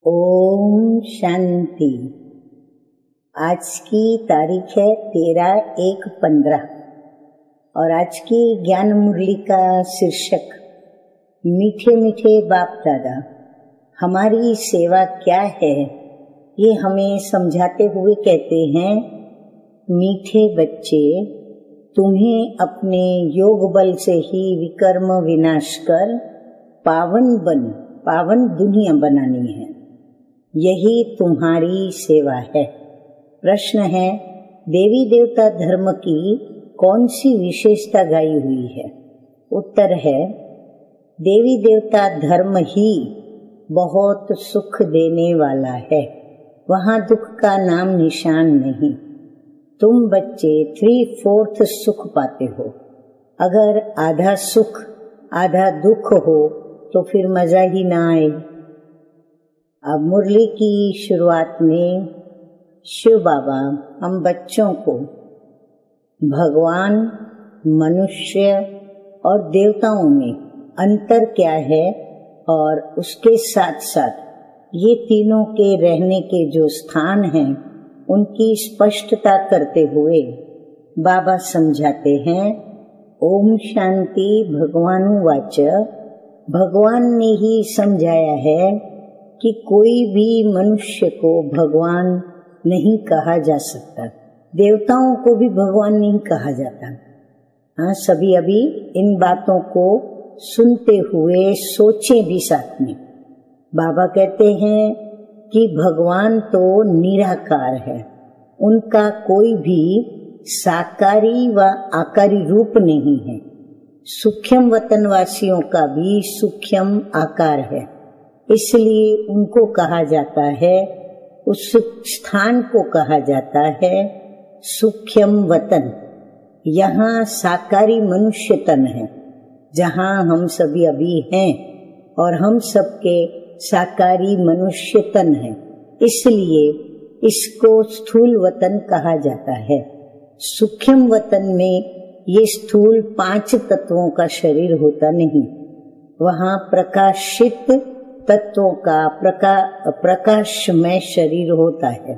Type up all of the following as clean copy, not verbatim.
ओम शांति। आज की तारीख है 13/1/15 और आज की ज्ञान मुरली का शीर्षक मीठे मीठे बाप दादा हमारी सेवा क्या है, ये हमें समझाते हुए कहते हैं, मीठे बच्चे, तुम्हें अपने योग बल से ही विकर्म विनाश कर पावन दुनिया बनानी है। यही तुम्हारी सेवा है। प्रश्न है, देवी देवता धर्म की कौन सी विशेषता गाई हुई है? उत्तर है, देवी देवता धर्म ही बहुत सुख देने वाला है, वहाँ दुख का नाम निशान नहीं। तुम बच्चे 3/4 सुख पाते हो। अगर आधा सुख आधा दुख हो तो फिर मजा ही ना आए। अब मुरली की शुरुआत में शिव बाबा हम बच्चों को भगवान, मनुष्य और देवताओं में अंतर क्या है और उसके साथ साथ ये तीनों के रहने के जो स्थान हैं उनकी स्पष्टता करते हुए बाबा समझाते हैं। ओम शांति। भगवानुवाच, भगवान ने ही समझाया है कि कोई भी मनुष्य को भगवान नहीं कहा जा सकता, देवताओं को भी भगवान नहीं कहा जाता। हाँ, सभी अभी इन बातों को सुनते हुए सोचें भी साथ में। बाबा कहते हैं कि भगवान तो निराकार है, उनका कोई भी साकारी व आकारी रूप नहीं है। सूक्ष्म वतनवासियों का भी सूक्ष्म आकार है, इसलिए उनको कहा जाता है, उस स्थान को कहा जाता है सूक्ष्म वतन। यहाँ साकारी मनुष्य तन है, जहाँ हम सभी अभी हैं और हम सबके साकारी मनुष्य तन है, इसलिए इसको स्थूल वतन कहा जाता है। सूक्ष्म वतन में ये स्थूल 5 तत्वों का शरीर होता नहीं, वहाँ प्रकाशित तत्वों का प्रकाशमय शरीर होता है।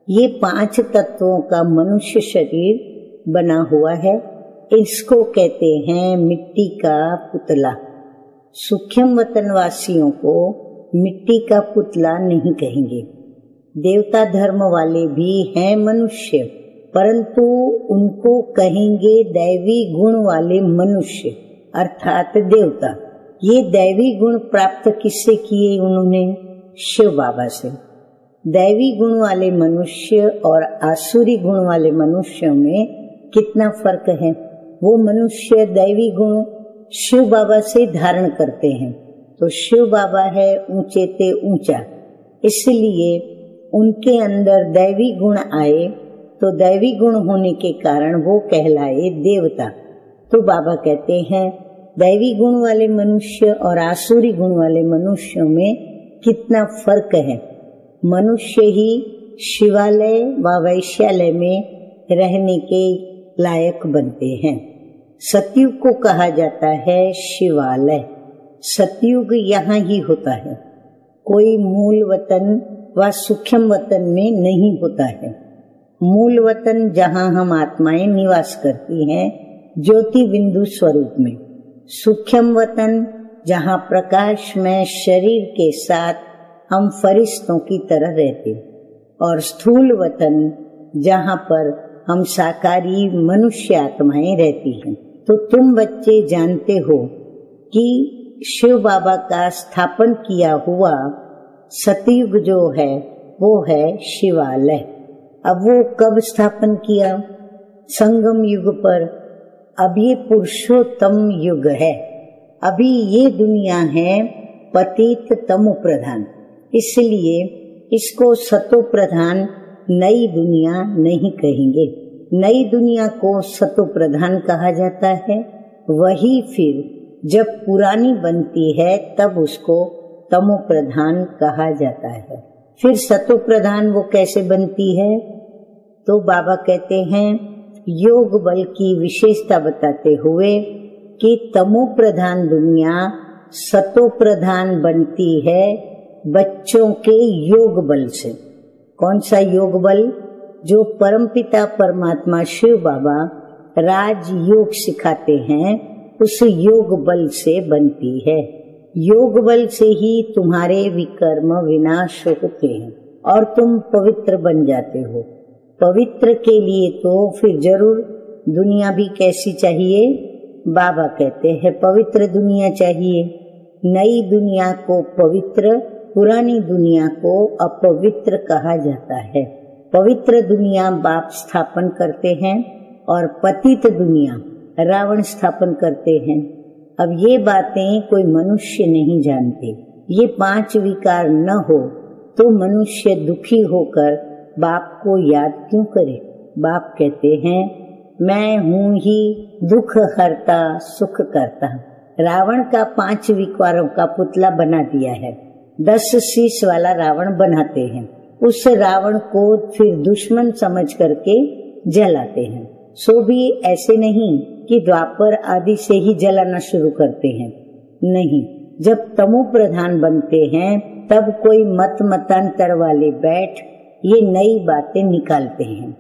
ये 5 तत्वों का मनुष्य शरीर बना हुआ है, इसको कहते हैं मिट्टी का पुतला। सूक्ष्म वतनवासियों को मिट्टी का पुतला नहीं कहेंगे। देवता धर्म वाले भी हैं मनुष्य, परंतु उनको कहेंगे दैवी गुण वाले मनुष्य अर्थात देवता। ये दैवी गुण प्राप्त किससे किए उन्होंने? शिव बाबा से। दैवी गुण वाले मनुष्य और आसुरी गुण वाले मनुष्यों में कितना फर्क है? वो मनुष्य दैवी गुण शिव बाबा से धारण करते हैं, तो शिव बाबा है ऊंचे ते ऊंचा, इसलिए उनके अंदर दैवी गुण आए, तो दैवी गुण होने के कारण वो कहलाए देवता। तो बाबा कहते हैं दैवी गुण वाले मनुष्य और आसुरी गुण वाले मनुष्यों में कितना फर्क है। मनुष्य ही शिवालय व वैश्यालय में रहने के लायक बनते हैं। सतयुग को कहा जाता है शिवालय। सतयुग यहाँ ही होता है, कोई मूल वतन व सूक्ष्म वतन में नहीं होता है। मूल वतन जहाँ हम आत्माएं निवास करती हैं ज्योति बिंदु स्वरूप में। सूक्ष्म वतन जहाँ प्रकाश में शरीर के साथ हम फरिश्तों की तरह रहते, और स्थूल वतन जहाँ पर हम साकारी मनुष्य आत्माएं रहती हैं। तो तुम बच्चे जानते हो कि शिव बाबा का स्थापन किया हुआ सतयुग जो है वो है शिवालय। अब वो कब स्थापन किया? संगम युग पर। अब ये पुरुषोत्तम युग है। अभी ये दुनिया है पतित तमो प्रधान, इसलिए इसको सतो प्रधान नई दुनिया नहीं कहेंगे। नई दुनिया को सतो प्रधान कहा जाता है। वही फिर जब पुरानी बनती है तब उसको तमो प्रधान कहा जाता है। फिर सतो प्रधान वो कैसे बनती है? तो बाबा कहते हैं योग बल की विशेषता बताते हुए कि तमो प्रधान दुनिया सतो प्रधान बनती है बच्चों के योग बल से। कौन सा योग बल? जो परमपिता परमात्मा शिव बाबा राज योग सिखाते हैं, उस योग बल से बनती है। योग बल से ही तुम्हारे विकर्म विनाश होते हैं और तुम पवित्र बन जाते हो। पवित्र के लिए तो फिर जरूर दुनिया भी कैसी चाहिए? बाबा कहते हैं पवित्र दुनिया चाहिए। नई दुनिया को पवित्र, पुरानी दुनिया को अपवित्र कहा जाता है। पवित्र दुनिया बाप स्थापन करते हैं और पतित दुनिया रावण स्थापन करते हैं। अब ये बातें कोई मनुष्य नहीं जानते। ये 5 विकार न हो तो मनुष्य दुखी होकर बाप को याद क्यों करे? बाप कहते हैं मैं हूँ ही दुख हरता सुख करता। रावण का 5 विकारों का पुतला बना दिया है। 10 शीश वाला रावण बनाते हैं। उस रावण को फिर दुश्मन समझ करके जलाते हैं। सो भी ऐसे नहीं कि द्वापर आदि से ही जलाना शुरू करते हैं। नहीं, जब तमो प्रधान बनते हैं तब कोई मतांतर वाले बैठ ये नई बातें निकालते हैं।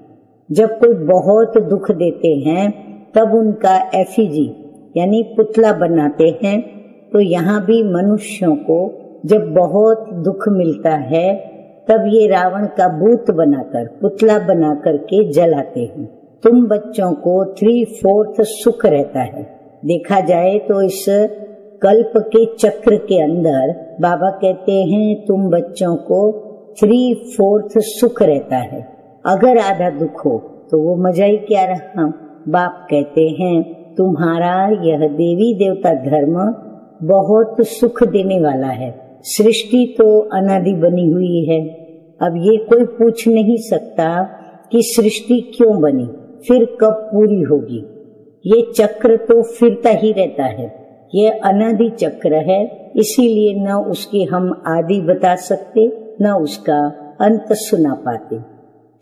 जब कोई बहुत दुख देते हैं तब उनका एफिजी यानी पुतला बनाते हैं। तो यहाँ भी मनुष्यों को जब बहुत दुख मिलता है तब ये रावण का भूत बनाकर पुतला बना करके जलाते हैं। तुम बच्चों को 3/4 सुख रहता है। देखा जाए तो इस कल्प के चक्र के अंदर बाबा कहते हैं तुम बच्चों को 3/4 सुख रहता है। अगर आधा दुख हो तो वो मजा ही क्या रहा। बाप कहते हैं तुम्हारा यह देवी देवता धर्म बहुत सुख देने वाला है। सृष्टि तो अनादि बनी हुई है। अब ये कोई पूछ नहीं सकता कि सृष्टि क्यों बनी, फिर कब पूरी होगी। ये चक्र तो फिरता ही रहता है। ये अनादि चक्र है, इसीलिए न उसकी हम आदि बता सकते न उसका अंत सुना पाते।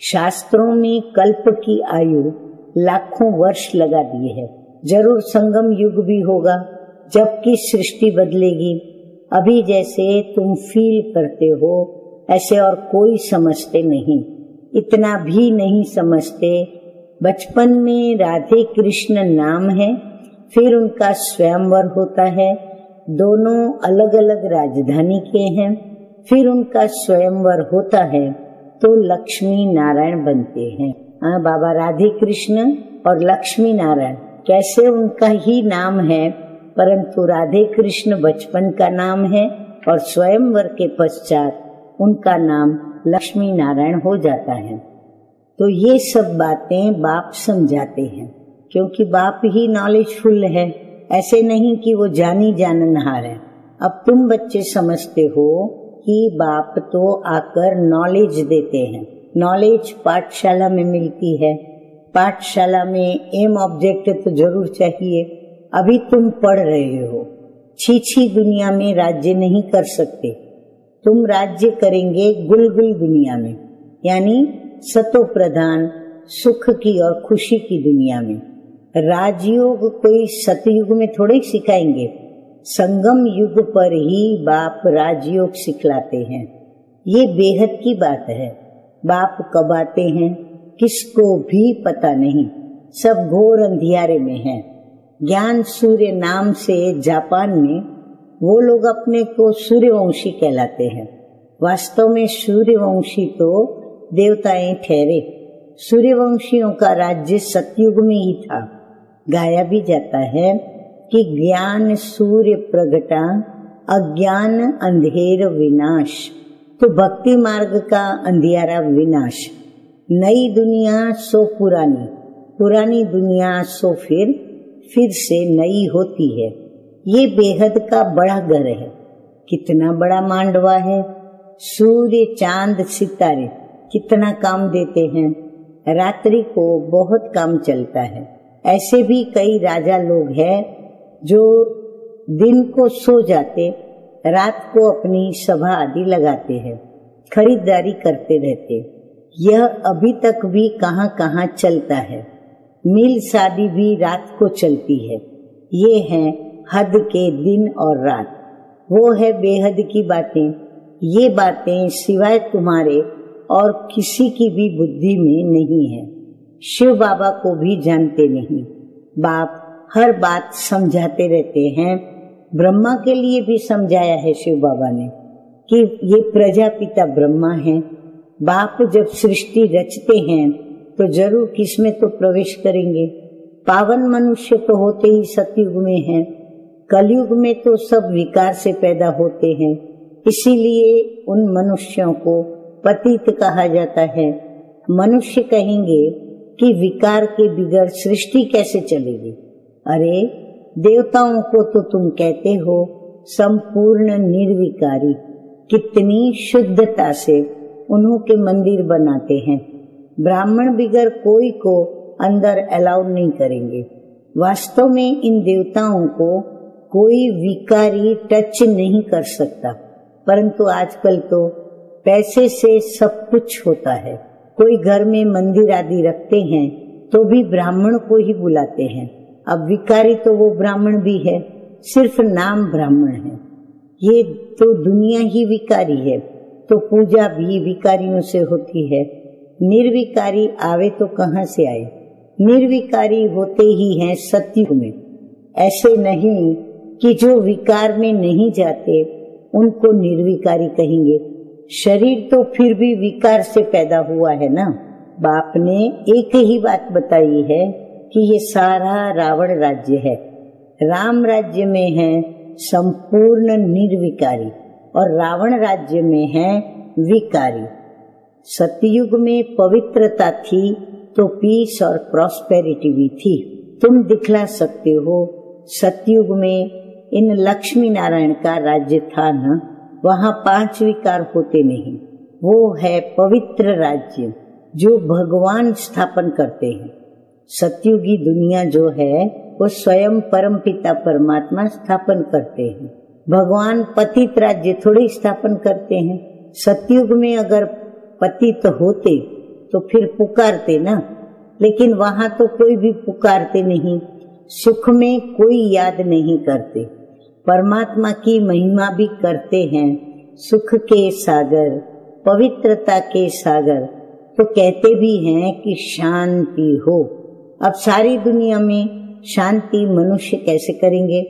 शास्त्रों में कल्प की आयु लाखों वर्ष लगा दिए है। जरूर संगम युग भी होगा जबकि सृष्टि बदलेगी। अभी जैसे तुम फील करते हो ऐसे और कोई समझते नहीं, इतना भी नहीं समझते। बचपन में राधे कृष्ण नाम है, फिर उनका स्वयंवर होता है। दोनों अलग अलग राजधानी के हैं। फिर उनका स्वयंवर होता है तो लक्ष्मी नारायण बनते हैं। बाबा राधे कृष्ण और लक्ष्मी नारायण कैसे उनका ही नाम है, परंतु राधे कृष्ण बचपन का नाम है और स्वयंवर के पश्चात उनका नाम लक्ष्मी नारायण हो जाता है। तो ये सब बातें बाप समझाते हैं क्योंकि बाप ही नॉलेजफुल है। ऐसे नहीं कि वो जानी जाननहार है। अब तुम बच्चे समझते हो कि बाप तो आकर नॉलेज देते हैं। नॉलेज पाठशाला में मिलती है। पाठशाला में एम ऑब्जेक्ट तो जरूर चाहिए। अभी तुम पढ़ रहे हो, छी दुनिया में राज्य नहीं कर सकते। तुम राज्य करेंगे गुलगुल दुनिया में, यानी सतो प्रधान सुख की और खुशी की दुनिया में। राजयोग कोई सतयुग में थोड़े सिखाएंगे। संगम युग पर ही बाप राजयोग सिखलाते हैं। ये बेहद की बात है। बाप कब आते हैं किसको भी पता नहीं। सब घोर अंधियारे में है। ज्ञान सूर्य नाम से जापान में वो लोग अपने को सूर्यवंशी कहलाते हैं। वास्तव में सूर्यवंशी तो देवताएं ठहरे। सूर्यवंशियों का राज्य सतयुग में ही था। गाया भी जाता है कि ज्ञान सूर्य प्रगटा अज्ञान अंधेर विनाश। तो भक्ति मार्ग का अंधियारा विनाश। नई दुनिया सो पुरानी, पुरानी दुनिया सो फिर से नई होती है। ये बेहद का बड़ा घर है। कितना बड़ा मांडवा है। सूर्य चांद सितारे कितना काम देते हैं। रात्रि को बहुत काम चलता है। ऐसे भी कई राजा लोग हैं जो दिन को सो जाते, रात को अपनी सभा आदि लगाते हैं, खरीदारी करते रहते। यह अभी तक भी कहाँ कहाँ चलता है। मिल शादी भी रात को चलती है। ये है हद के दिन और रात। वो है बेहद की बातें। ये बातें सिवाय तुम्हारे और किसी की भी बुद्धि में नहीं है। शिव बाबा को भी जानते नहीं। बाप हर बात समझाते रहते हैं। ब्रह्मा के लिए भी समझाया है शिव बाबा ने कि ये प्रजापिता ब्रह्मा है। बाप जब सृष्टि रचते हैं तो जरूर किसमें तो प्रवेश करेंगे। पावन मनुष्य तो होते ही सतयुग में हैं। कलयुग में तो सब विकार से पैदा होते हैं, इसीलिए उन मनुष्यों को पतित कहा जाता है। मनुष्य कहेंगे कि विकार के बिगड़ सृष्टि कैसे चलेगी। अरे देवताओं को तो तुम कहते हो संपूर्ण निर्विकारी, कितनी शुद्धता से उन्हों के मंदिर बनाते हैं। ब्राह्मण बिगर कोई को अंदर अलाउ नहीं करेंगे। वास्तव में इन देवताओं को कोई विकारी टच नहीं कर सकता, परंतु आजकल तो पैसे से सब कुछ होता है। कोई घर में मंदिर आदि रखते हैं तो भी ब्राह्मण को ही बुलाते हैं। अब विकारी तो वो ब्राह्मण भी है, सिर्फ नाम ब्राह्मण है। ये तो दुनिया ही विकारी है, तो पूजा भी विकारियों से होती है। निर्विकारी आवे तो कहाँ से आए। निर्विकारी होते ही हैं सतयुग में। ऐसे नहीं कि जो विकार में नहीं जाते उनको निर्विकारी कहेंगे। शरीर तो फिर भी विकार से पैदा हुआ है ना। बाप ने एक ही बात बताई है कि ये सारा रावण राज्य है। राम राज्य में है संपूर्ण निर्विकारी और रावण राज्य में है विकारी। सतयुग में पवित्रता थी तो पीस और प्रॉस्पेरिटी भी थी। तुम दिखला सकते हो सतयुग में इन लक्ष्मी नारायण का राज्य था न, वहाँ 5 विकार होते नहीं। वो है पवित्र राज्य जो भगवान स्थापन करते हैं। सतयुगी दुनिया जो है वो स्वयं परमपिता परमात्मा स्थापन करते हैं। भगवान पतित राज्य थोड़ी स्थापन करते हैं। सतयुग में अगर पतित होते तो फिर पुकारते ना, लेकिन वहां तो कोई भी पुकारते नहीं। सुख में कोई याद नहीं करते। परमात्मा की महिमा भी करते हैं। सुख के सागर, पवित्रता के सागर, तो कहते भी हैं कि शांति हो। अब सारी दुनिया में शांति मनुष्य कैसे करेंगे।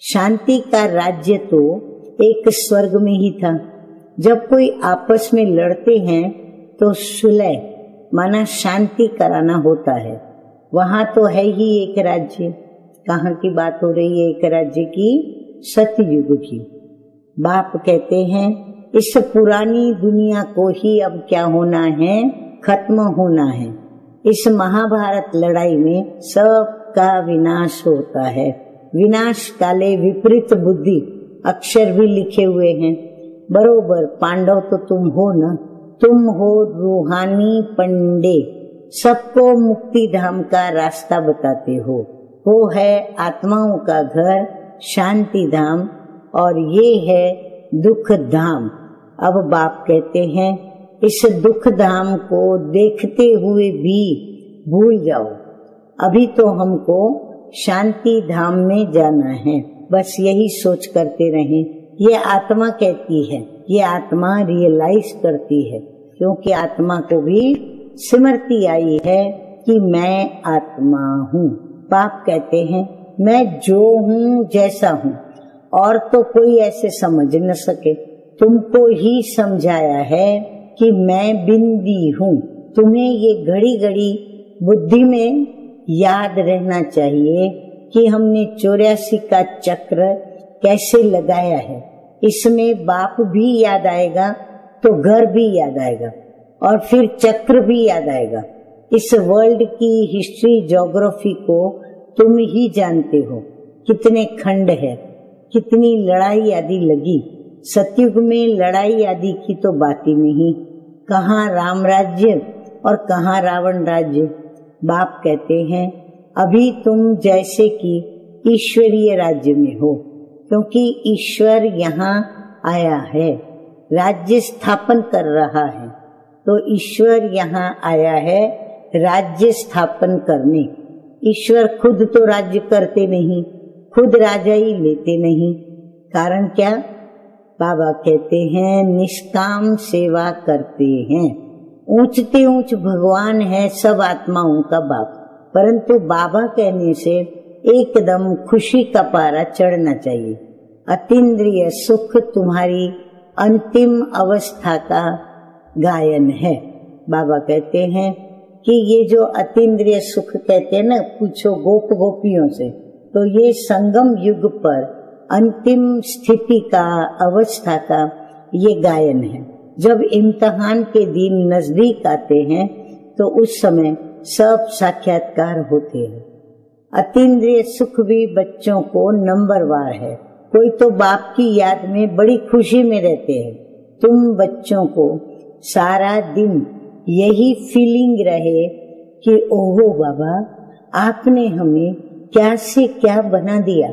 शांति का राज्य तो एक स्वर्ग में ही था। जब कोई आपस में लड़ते हैं तो सुलह माना शांति कराना होता है। वहां तो है ही एक राज्य। कहाँ की बात हो रही है एक राज्य की? सतयुग की। बाप कहते हैं इस पुरानी दुनिया को ही अब क्या होना है, खत्म होना है। इस महाभारत लड़ाई में सबका विनाश होता है। विनाश काले विपरीत बुद्धि अक्षर भी लिखे हुए हैं। बरोबर पांडव तो तुम हो ना, तुम हो रूहानी पंडे, सबको मुक्ति धाम का रास्ता बताते हो। वो है आत्माओं का घर शांति धाम और ये है दुख धाम। अब बाप कहते हैं इस दुख धाम को देखते हुए भी भूल जाओ। अभी तो हमको शांति धाम में जाना है, बस यही सोच करते रहें। ये आत्मा कहती है, ये आत्मा रियलाइज करती है, क्योंकि आत्मा को भी स्मृति आई है कि मैं आत्मा हूँ। बाप कहते हैं मैं जो हूँ जैसा हूँ, और तो कोई ऐसे समझ न सके। तुमको ही समझाया है कि मैं बिंदी हूँ। तुम्हें ये घड़ी घड़ी बुद्धि में याद रहना चाहिए कि हमने 84 का चक्र कैसे लगाया है। इसमें बाप भी याद आएगा तो घर भी याद आएगा और फिर चक्र भी याद आएगा। इस वर्ल्ड की हिस्ट्री ज्योग्राफी को तुम ही जानते हो, कितने खंड है, कितनी लड़ाई आदि लगी। सतयुग में लड़ाई आदि की तो बात ही नहीं। कहाँ राम राज्य और कहाँ रावण राज्य। बाप कहते हैं अभी तुम जैसे कि ईश्वरीय राज्य में हो, क्योंकि ईश्वर यहाँ आया है, राज्य स्थापन कर रहा है। तो ईश्वर यहाँ आया है राज्य स्थापन करने। ईश्वर खुद तो राज्य करते नहीं, खुद राजा ही लेते नहीं। कारण क्या? बाबा कहते हैं निष्काम सेवा करते हैं। ऊंचते ऊंच भगवान है सब आत्माओं का बाप, परंतु बाबा कहने से एकदम खुशी का पारा चढ़ना चाहिए। अतीन्द्रिय सुख तुम्हारी अंतिम अवस्था का गायन है। बाबा कहते हैं कि ये जो अतीन्द्रिय सुख कहते हैं ना, पूछो गोप गोपियों से, तो ये संगम युग पर अंतिम स्थिति का, अवस्था का ये गायन है। जब इम्तिहान के दिन नजदीक आते हैं तो उस समय सब साक्षात्कार होते हैं। अतीन्द्रिय सुख भी बच्चों को नंबरवार है। कोई तो बाप की याद में बड़ी खुशी में रहते हैं। तुम बच्चों को सारा दिन यही फीलिंग रहे कि ओहो बाबा, आपने हमें क्या से क्या बना दिया,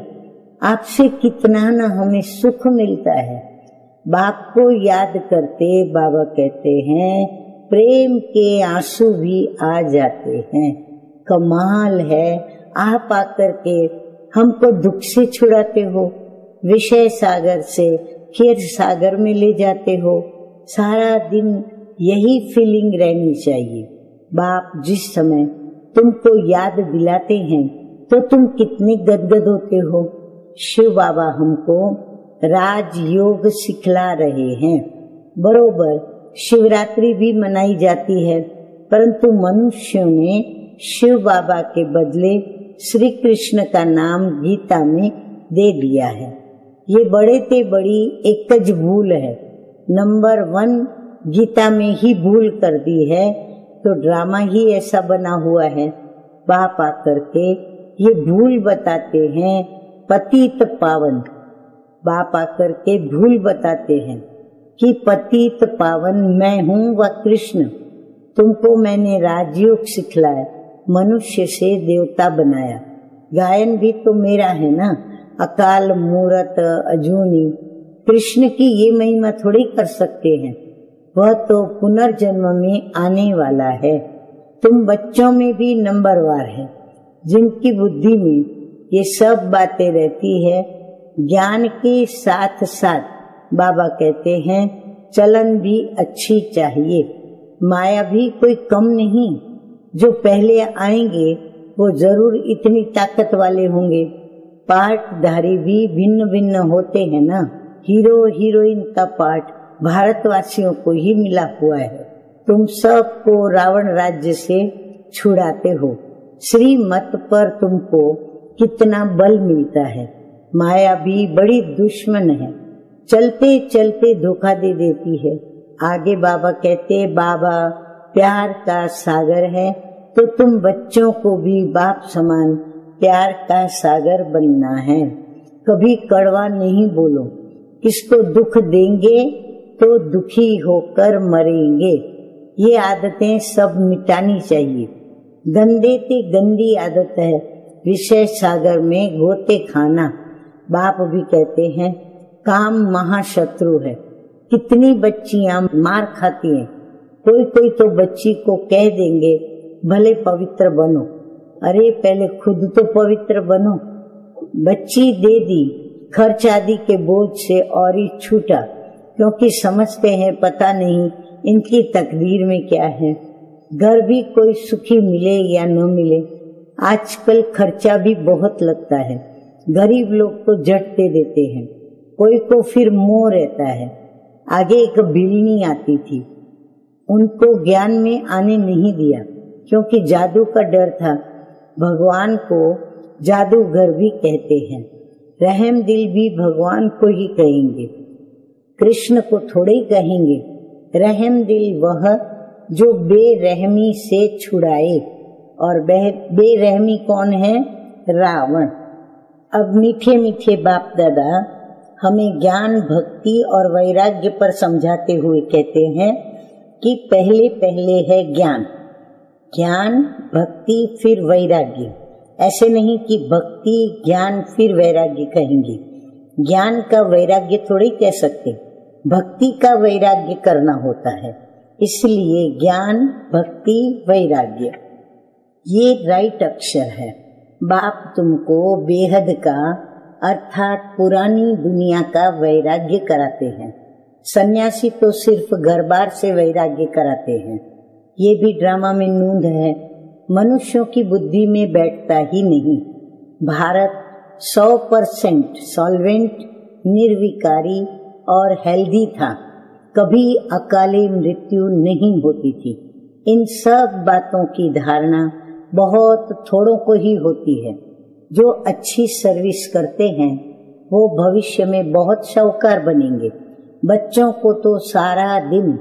आपसे कितना न हमें सुख मिलता है। बाप को याद करते बाबा कहते हैं प्रेम के आंसू भी आ जाते हैं। कमाल है, आप आकर के हमको दुख से छुड़ाते हो, विषय सागर से क्षीर सागर में ले जाते हो। सारा दिन यही फीलिंग रहनी चाहिए। बाप जिस समय तुमको याद दिलाते हैं तो तुम कितने गदगद होते हो। शिव बाबा हमको राजयोग सिखला रहे हैं। बरोबर शिवरात्रि भी मनाई जाती है, परंतु मनुष्यों ने शिव बाबा के बदले श्री कृष्ण का नाम गीता में दे दिया है। ये बड़े ते बड़ी एकज भूल है। नंबर 1 गीता में ही भूल कर दी है, तो ड्रामा ही ऐसा बना हुआ है। बाप आकर के ये भूल बताते हैं पतित पावन। बाप आकर के भूल बताते हैं कि पतित पावन मैं हूँ व कृष्ण। तुमको मैंने राजयोग सिखलाया, मनुष्य से देवता बनाया। गायन भी तो मेरा है ना। अकाल मूरत अजूनी, कृष्ण की ये महिमा थोड़ी कर सकते हैं। वह तो पुनर्जन्म में आने वाला है। तुम बच्चों में भी नंबरवार है, जिनकी बुद्धि में ये सब बातें रहती है। ज्ञान के साथ साथ बाबा कहते हैं चलन भी अच्छी चाहिए। माया भी कोई कम नहीं। जो पहले आएंगे वो जरूर इतनी ताकत वाले होंगे। पार्टधारी भी भिन्न भिन्न होते हैं ना। हीरो हीरोइन का पार्ट भारतवासियों को ही मिला हुआ है। तुम सबको रावण राज्य से छुड़ाते हो। श्रीमत पर तुमको कितना बल मिलता है। माया भी बड़ी दुश्मन है, चलते चलते धोखा दे देती है। आगे बाबा कहते बाबा प्यार का सागर है, तो तुम बच्चों को भी बाप समान प्यार का सागर बनना है। कभी कड़वा नहीं बोलो। किसको दुख देंगे तो दुखी होकर मरेंगे। ये आदतें सब मिटानी चाहिए। गंदे ते गंदी आदत है विषय सागर में गोते खाना। बाप भी कहते हैं काम महाशत्रु है। कितनी बच्चियां मार खाती हैं। कोई कोई तो बच्ची को कह देंगे भले पवित्र बनो। अरे पहले खुद तो पवित्र बनो। बच्ची दे दी खर्च आदि के बोझ से और ही छूटा, क्योंकि समझते हैं पता नहीं इनकी तकदीर में क्या है। घर भी कोई सुखी मिले या न मिले। आजकल खर्चा भी बहुत लगता है। गरीब लोग तो झट दे देते हैं, कोई को फिर मोह रहता है। आगे एक बिल्ली आती थी, उनको ज्ञान में आने नहीं दिया क्योंकि जादू का डर था। भगवान को जादूगर भी कहते हैं। रहम दिल भी भगवान को ही कहेंगे, कृष्ण को थोड़े ही कहेंगे। रहम दिल वह जो बेरहमी से छुड़ाए, और बेरहमी कौन है? रावण। अब मीठे मीठे बाप दादा हमें ज्ञान भक्ति और वैराग्य पर समझाते हुए कहते हैं कि पहले पहले है ज्ञान, ज्ञान भक्ति फिर वैराग्य। ऐसे नहीं कि भक्ति ज्ञान फिर वैराग्य कहेंगे। ज्ञान का वैराग्य थोड़ी कह सकते, भक्ति का वैराग्य करना होता है। इसलिए ज्ञान भक्ति वैराग्य ये राइट अक्षर है। बाप तुमको बेहद का अर्थात पुरानी दुनिया का वैराग्य कराते हैं। सन्यासी तो सिर्फ घर बार से वैराग्य कराते हैं। ये भी ड्रामा में नूंद है, मनुष्यों की बुद्धि में बैठता ही नहीं। भारत 100% सॉल्वेंट, निर्विकारी और हेल्दी था, कभी अकाले मृत्यु नहीं होती थी। इन सब बातों की धारणा बहुत थोड़ों को ही होती है। जो अच्छी सर्विस करते हैं वो भविष्य में बहुत शाहूकार बनेंगे। बच्चों को तो सारा दिन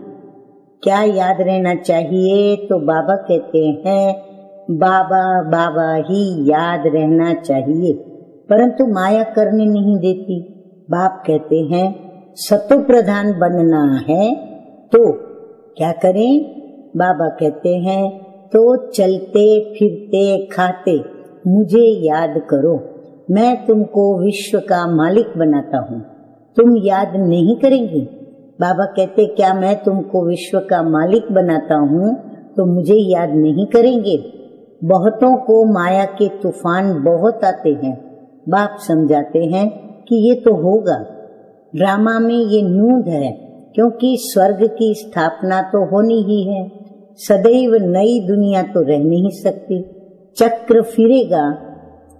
क्या याद रहना चाहिए, तो बाबा कहते हैं बाबा बाबा ही याद रहना चाहिए, परंतु माया करने नहीं देती। बाप कहते हैं सतो प्रधान बनना है तो क्या करें? बाबा कहते हैं तो चलते फिरते खाते मुझे याद करो, मैं तुमको विश्व का मालिक बनाता हूँ। तुम याद नहीं करेंगे? बाबा कहते क्या मैं तुमको विश्व का मालिक बनाता हूँ तो मुझे याद नहीं करेंगे? बहुतों को माया के तूफान बहुत आते हैं। बाप समझाते हैं कि ये तो होगा। ड्रामा में ये नूंद है, क्योंकि स्वर्ग की स्थापना तो होनी ही है। सदैव नई दुनिया तो रह नहीं सकती। चक्र फिरेगा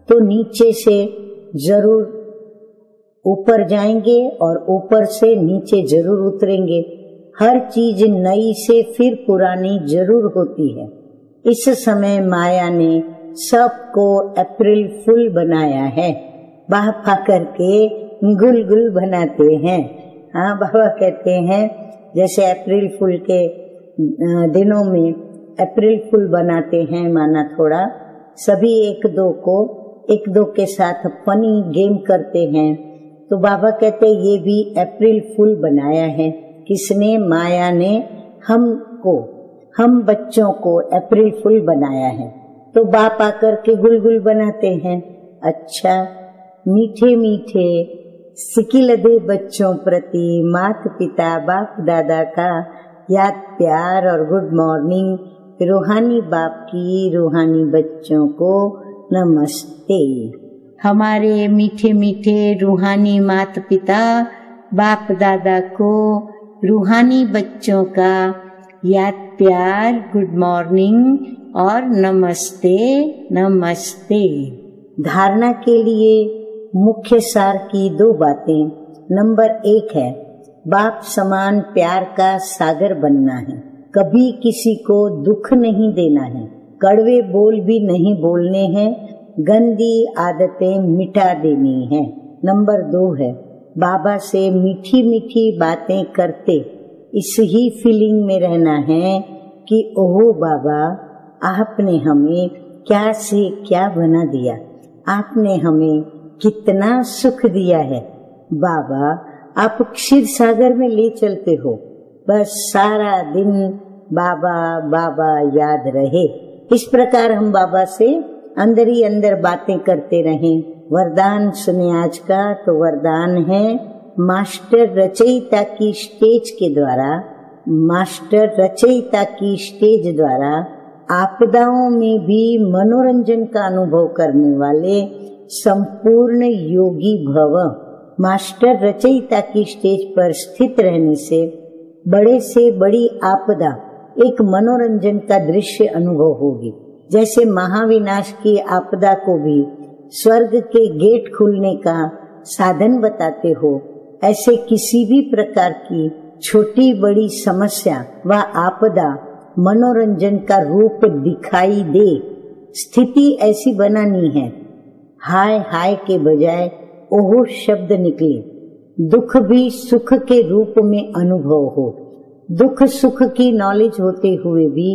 तो नीचे से जरूर ऊपर जाएंगे और ऊपर से नीचे जरूर उतरेंगे। हर चीज नई से फिर पुरानी जरूर होती है। इस समय माया ने सबको अप्रैल फूल बनाया है। बाबा करके गुल गुल बनाते हैं। हाँ, बाबा कहते हैं जैसे अप्रैल फूल के दिनों में अप्रैल फूल बनाते हैं, माना थोड़ा सभी एक दो के साथ फनी गेम करते हैं, तो बाबा कहते ये भी अप्रैल फूल बनाया है। किसने? माया ने हम बच्चों को अप्रैल फूल बनाया है। तो बाप आकर के गुलगुल बनाते हैं। अच्छा, मीठे मीठे सिकिलदे बच्चों प्रति माता पिता बाप दादा का याद प्यार और गुड मॉर्निंग। रूहानी बाप की रूहानी बच्चों को नमस्ते। हमारे मीठे मीठे रूहानी माता पिता बाप दादा को रूहानी बच्चों का याद प्यार गुड मॉर्निंग और नमस्ते नमस्ते। धारणा के लिए मुख्य सार की 2 बातें। नंबर 1 है बाप समान प्यार का सागर बनना है। कभी किसी को दुख नहीं देना है। कड़वे बोल भी नहीं बोलने हैं। गंदी आदतें मिटा देनी है। नंबर 2 है बाबा से मीठी मीठी बातें करते इस ही फीलिंग में रहना है कि ओहो बाबा, आपने हमें क्या से क्या बना दिया, आपने हमें कितना सुख दिया है। बाबा, आप क्षीर सागर में ले चलते हो। बस सारा दिन बाबा बाबा याद रहे। इस प्रकार हम बाबा से अंदर ही अंदर बातें करते रहें। वरदान सुने आज का, तो वरदान है मास्टर रचयिता की स्टेज द्वारा आपदाओं में भी मनोरंजन का अनुभव करने वाले संपूर्ण योगी भव। मास्टर रचयिता की स्टेज पर स्थित रहने से बड़े से बड़ी आपदा एक मनोरंजन का दृश्य अनुभव होगी। जैसे महाविनाश की आपदा को भी स्वर्ग के गेट खुलने का साधन बताते हो, ऐसे किसी भी प्रकार की छोटी बड़ी समस्या व आपदा मनोरंजन का रूप दिखाई दे, स्थिति ऐसी बनानी है हाय हाय के बजाय ओहो शब्द निकले। दुख भी सुख के रूप में अनुभव हो। दुख सुख की नॉलेज होते हुए भी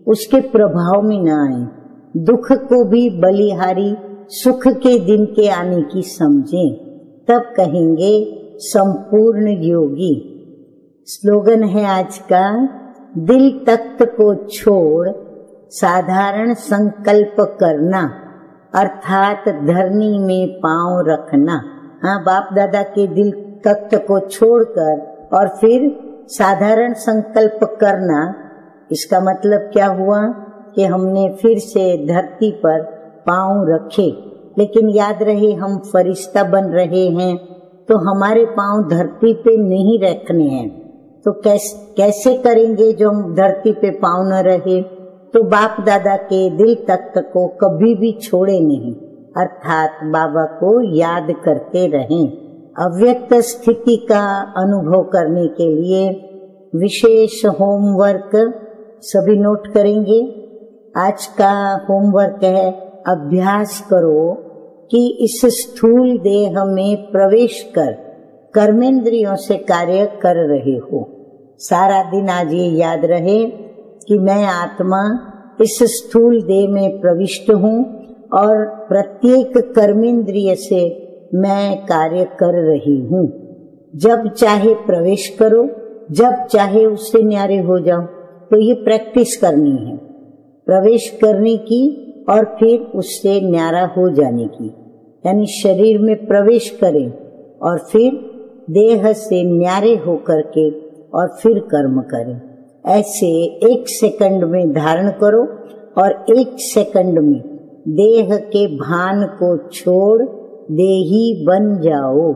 उसके प्रभाव में न आए। दुख को भी बलिहारी सुख के दिन के आने की समझें, तब कहेंगे संपूर्ण योगी। स्लोगन है आज का, दिल तख्त को छोड़ साधारण संकल्प करना, अर्थात धरनी में पांव रखना। हाँ, बाप दादा के दिल तख्त को छोड़कर और फिर साधारण संकल्प करना। इसका मतलब क्या हुआ कि हमने फिर से धरती पर पांव रखे। लेकिन याद रहे हम फरिश्ता बन रहे हैं तो हमारे पांव धरती पे नहीं रखने हैं। तो कैसे करेंगे जो हम धरती पे पांव न रहे? तो बाप दादा के दिल तख्त को कभी भी छोड़े नहीं, अर्थात बाबा को याद करते रहें। अव्यक्त स्थिति का अनुभव करने के लिए विशेष होमवर्क सभी नोट करेंगे। आज का होमवर्क है, अभ्यास करो कि इस स्थूल देह में प्रवेश कर कर्मेंद्रियों से कार्य कर रहे हो। सारा दिन आज ये याद रहे कि मैं आत्मा इस स्थूल देह में प्रविष्ट हूँ और प्रत्येक कर्मेंद्रिय से मैं कार्य कर रही हूँ। जब चाहे प्रवेश करो, जब चाहे उससे न्यारे हो जाओ। तो ये प्रैक्टिस करनी है, प्रवेश करने की और फिर उससे न्यारा हो जाने की। यानी शरीर में प्रवेश करें और फिर देह से न्यारे होकर के और फिर कर्म करें। ऐसे 1 सेकंड में धारण करो और 1 सेकंड में देह के भान को छोड़ देही बन जाओ।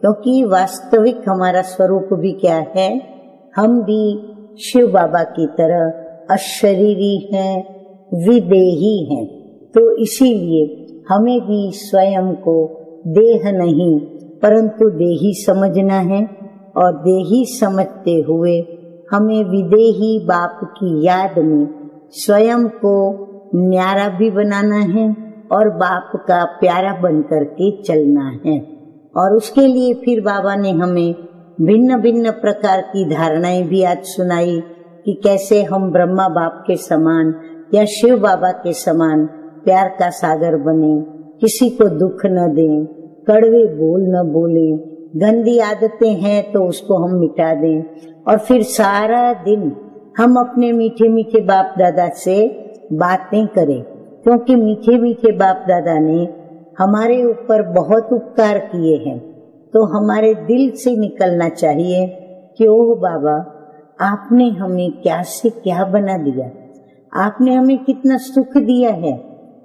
क्योंकि वास्तविक हमारा स्वरूप भी क्या है? हम भी शिव बाबा की तरह अशरीरी हैं, विदेही हैं। तो इसीलिए हमें भी स्वयं को देह नहीं परंतु देही समझना है और देही समझते हुए हमें विदेही बाप की याद में स्वयं को न्यारा भी बनाना है और बाप का प्यारा बनकर के चलना है। और उसके लिए फिर बाबा ने हमें भिन्न भिन्न प्रकार की धारणाएं भी आज सुनाई कि कैसे हम ब्रह्मा बाप के समान या शिव बाबा के समान प्यार का सागर बने, किसी को दुख न दें, कड़वे बोल न बोलें, गंदी आदतें हैं तो उसको हम मिटा दें और फिर सारा दिन हम अपने मीठे मीठे बाप दादा से बातें करें। क्योंकि मीठे मीठे बाप दादा ने हमारे ऊपर बहुत उपकार किए हैं। तो हमारे दिल से निकलना चाहिए कि ओह बाबा, आपने हमें क्या से क्या बना दिया, आपने हमें कितना सुख दिया है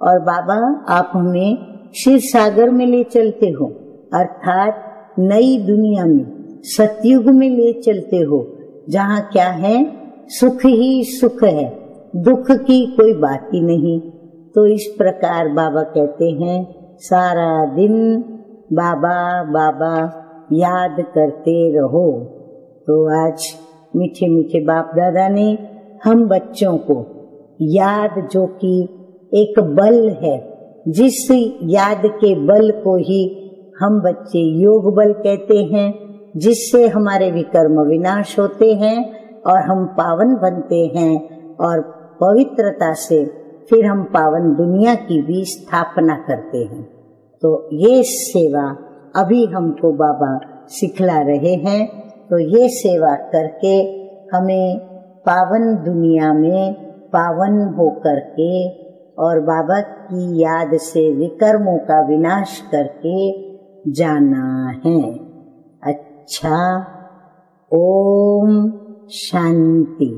और बाबा आप हमें क्षीर सागर में ले चलते हो, अर्थात नई दुनिया में सतयुग में ले चलते हो, जहाँ क्या है सुख ही सुख है, दुख की कोई बात ही नहीं। तो इस प्रकार बाबा कहते हैं सारा दिन बाबा बाबा याद करते रहो। तो आज मीठे मीठे बाप दादा ने हम बच्चों को याद, जो कि एक बल है, जिस याद के बल को ही हम बच्चे योग बल कहते हैं, जिससे हमारे विकर्म विनाश होते हैं और हम पावन बनते हैं और पवित्रता से फिर हम पावन दुनिया की भी स्थापना करते हैं। तो ये सेवा अभी हमको बाबा सिखला रहे हैं। तो ये सेवा करके हमें पावन दुनिया में पावन होकर के और बाबा की याद से विकर्मों का विनाश करके जाना है। अच्छा, ओम शांति।